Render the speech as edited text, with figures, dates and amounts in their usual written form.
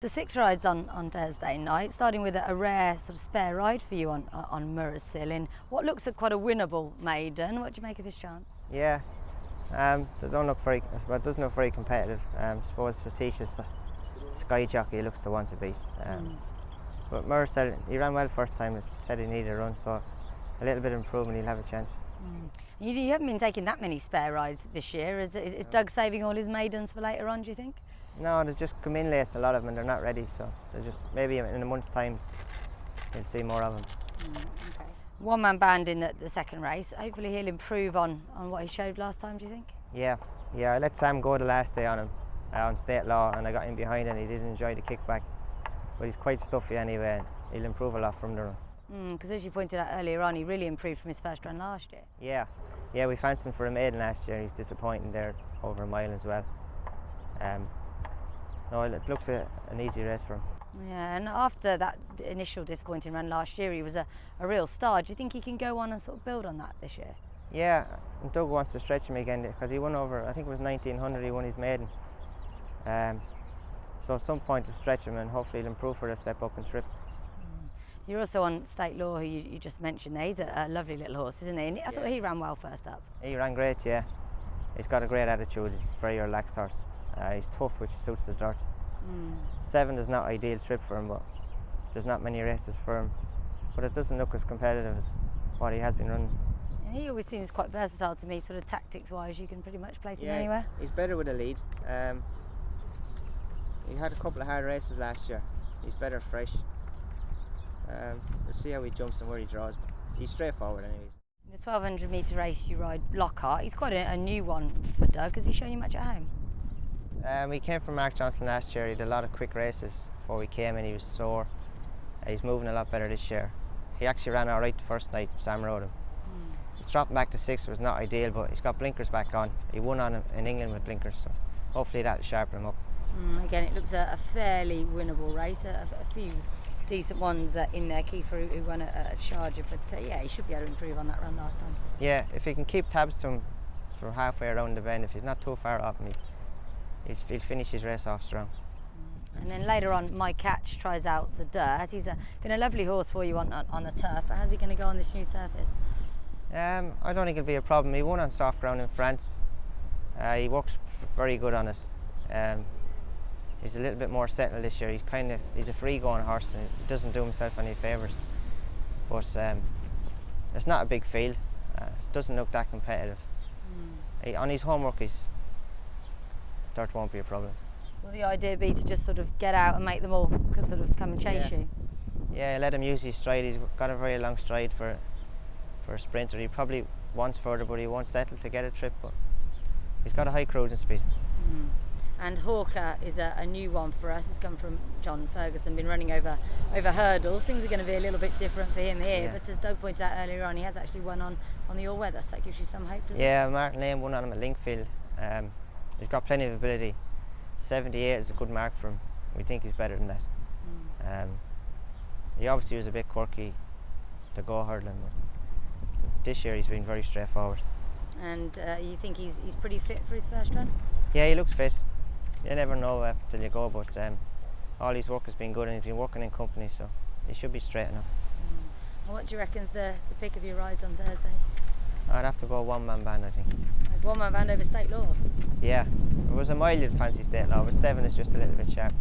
The 6 rides on Thursday night, starting with a rare sort of spare ride for you on Murraysill in what looks like quite a winnable maiden. What do you make of his chance? Yeah, they don't look very. Well, it doesn't look very competitive. I suppose Satish's Sky Jockey looks to want to beat. But Murraysill, he ran well first time. Said he needed a run, so a little bit of improvement, he'll have a chance. You haven't been taking that many spare rides this year. Is Doug saving all his maidens for later on, do you think? No, they just come in late, a lot of them, and they're not ready, so they're just, maybe in a month's time you'll see more of them. Okay. One-man band in the second race. Hopefully he'll improve on what he showed last time, do you think? Yeah, I let Sam go the last day on him, on state law, and I got in behind and he didn't enjoy the kickback. But he's quite stuffy anyway, and he'll improve a lot from the run. Because as you pointed out earlier on, he really improved from his first run last year. Yeah, we fancied him for a maiden last year. He's disappointing there over a mile as well. No, it looks an easy race for him. Yeah, and after that initial disappointing run last year, he was a real star. Do you think he can go on and sort of build on that this year? Yeah, and Doug wants to stretch him again because he won over, I think it was 1900, he won his maiden. So at some point we'll stretch him and hopefully he'll improve for a step up and trip. You're also on State Law, who you just mentioned there. He's a lovely little horse, isn't he? And I thought he ran well first up. He ran great, yeah. He's got a great attitude. He's a very relaxed horse. He's tough, which suits the dirt. 7 is not ideal trip for him, but there's not many races for him. But it doesn't look as competitive as what he has been running. And he always seems quite versatile to me, sort of tactics-wise. You can pretty much place him anywhere. He's better with a lead. He had a couple of hard races last year. He's better fresh. We'll see how he jumps and where he draws. But he's straightforward anyways. In the 1200 metre race you ride Lockhart. He's quite a new one for Doug. Has he shown you much at home? We came from Mark Johnson last year. He did a lot of quick races before we came and he was sore. He's moving a lot better this year. He actually ran all right the first night. Sam rode him. He's dropping back to 6 was not ideal, but he's got blinkers back on. He won on him in England with blinkers, so hopefully that'll sharpen him up. Again, it looks a fairly winnable race. A few decent ones in there. Kiefer, who won at Charger, but yeah, he should be able to improve on that run last time. Yeah, if he can keep tabs to him for halfway around the bend, if he's not too far off me, he'll finish his race off strong. And then later on, My Catch tries out the dirt. He's been a lovely horse for you on the turf, but how's he going to go on this new surface? I don't think it'll be a problem. He won on soft ground in France. He works very good on it. He's a little bit more settled this year. He's a free-going horse and he doesn't do himself any favours. But it's not a big field. It doesn't look that competitive. On his homework, dirt won't be a problem. Will the idea be to just sort of get out and make them all sort of come and chase you? Yeah, let him use his stride. He's got a very long stride for a sprinter. He probably wants further, but he won't settle to get a trip. But he's got a high cruising speed. And Hawker is a new one for us. It's come from John Ferguson, been running over hurdles. Things are going to be a little bit different for him here, but as Doug pointed out earlier on, he has actually won on the all-weather, so that gives you some hope, doesn't it? Yeah, Martin Lane won on him at Linkfield. He's got plenty of ability. 78 is a good mark for him. We think he's better than that. He obviously was a bit quirky to go hurdling, but this year he's been very straightforward. And you think he's pretty fit for his first run? Yeah, he looks fit. You never know till you go, but all his work has been good and he's been working in company, so he should be straight enough. And what do you reckon's the pick of your rides on Thursday? I'd have to go one-man band, I think. Like one-man band over State Law? Yeah, if it was a mile you'd fancy State Law, but 7 is just a little bit sharp.